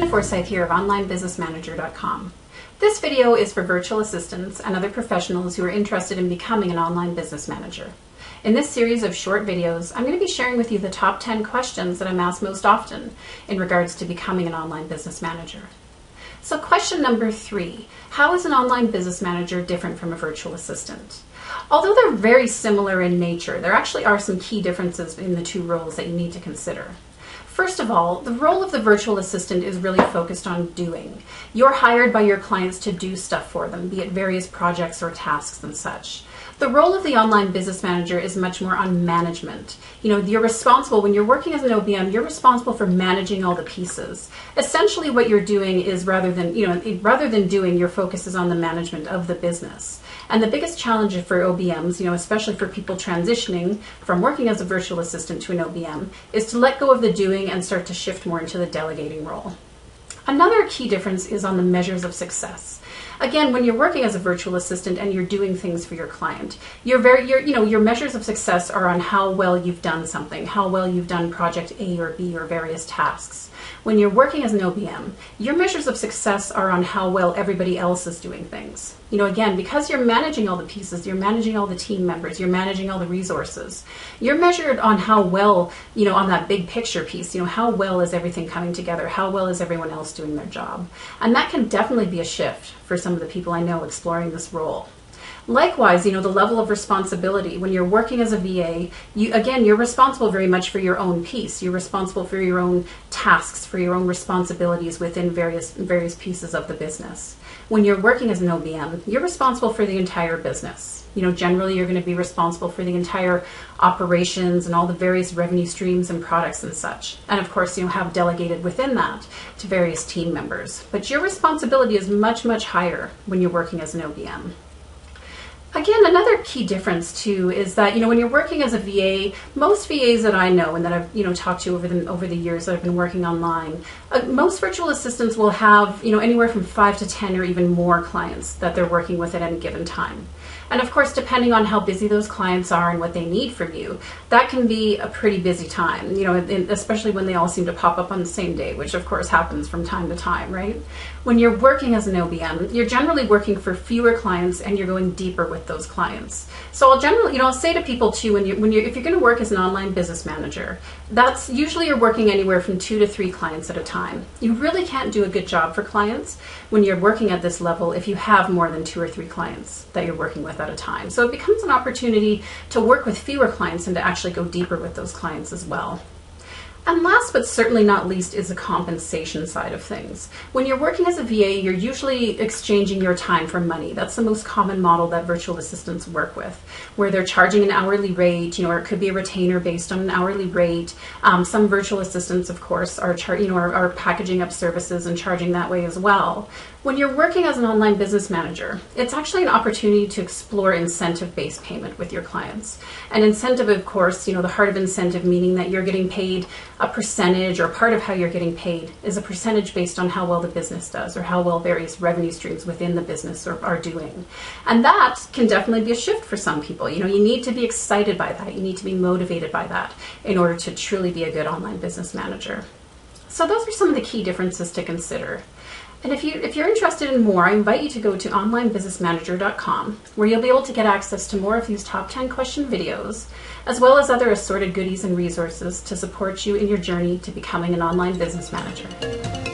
Forsyth here of OnlineBusinessManager.com. This video is for virtual assistants and other professionals who are interested in becoming an online business manager. In this series of short videos, I'm going to be sharing with you the top 10 questions that I'm asked most often in regards to becoming an online business manager. So question number 3, how is an online business manager different from a virtual assistant? Although they're very similar in nature, there actually are some key differences in the two roles that you need to consider. First of all, the role of the virtual assistant is really focused on doing. You're hired by your clients to do stuff for them, be it various projects or tasks and such. The role of the online business manager is much more on management. You're responsible, when you're working as an OBM, you're responsible for managing all the pieces. Essentially what you're doing is rather than doing, your focus is on the management of the business. And the biggest challenge for OBMs, especially for people transitioning from working as a virtual assistant to an OBM, is to let go of the doing and start to shift more into the delegating role. Another key difference is on the measures of success. Again, when you're working as a virtual assistant and you're doing things for your client, your measures of success are on how well you've done something, how well you've done project A or B or various tasks. When you're working as an OBM, your measures of success are on how well everybody else is doing things. Again, because you're managing all the pieces, you're managing all the team members, you're managing all the resources, you're measured on how well, on that big picture piece, how well is everything coming together, how well is everyone else doing their job. And that can definitely be a shift for some of the people I know exploring this role. Likewise, the level of responsibility. When you're working as a VA, you're responsible very much for your own piece. You're responsible for your own tasks, for your own responsibilities within various pieces of the business. When you're working as an OBM, you're responsible for the entire business. Generally you're going to be responsible for the entire operations and all the various revenue streams and products and such. And of course, have delegated within that to various team members. But your responsibility is much, much higher when you're working as an OBM. Again, another key difference too is that when you're working as a VA, most VAs that I know and that I've talked to over the years that I've been working online, most virtual assistants will have anywhere from 5 to 10 or even more clients that they're working with at any given time. And of course, depending on how busy those clients are and what they need from you, that can be a pretty busy time, especially when they all seem to pop up on the same day, which of course happens from time to time, right? When you're working as an OBM, you're generally working for fewer clients and you're going deeper with those clients. So I'll say to people too, if you're going to work as an online business manager, that's usually you're working anywhere from 2 to 3 clients at a time. You really can't do a good job for clients when you're working at this level if you have more than 2 or 3 clients that you're working with at a time. So it becomes an opportunity to work with fewer clients and to actually go deeper with those clients as well. And last but certainly not least is the compensation side of things. When you're working as a VA, you're usually exchanging your time for money. That's the most common model that virtual assistants work with, where they're charging an hourly rate, or it could be a retainer based on an hourly rate. Some virtual assistants, of course, are packaging up services and charging that way as well. When you're working as an online business manager, it's actually an opportunity to explore incentive-based payment with your clients. An incentive, of course, the heart of incentive, meaning that you're getting paid a percentage, or part of how you're getting paid is a percentage based on how well the business does or how well various revenue streams within the business are doing. And that can definitely be a shift for some people. You need to be excited by that. You need to be motivated by that in order to truly be a good online business manager. So those are some of the key differences to consider. And if you're interested in more, I invite you to go to OnlineBusinessManager.com, where you'll be able to get access to more of these top 10 question videos, as well as other assorted goodies and resources to support you in your journey to becoming an online business manager.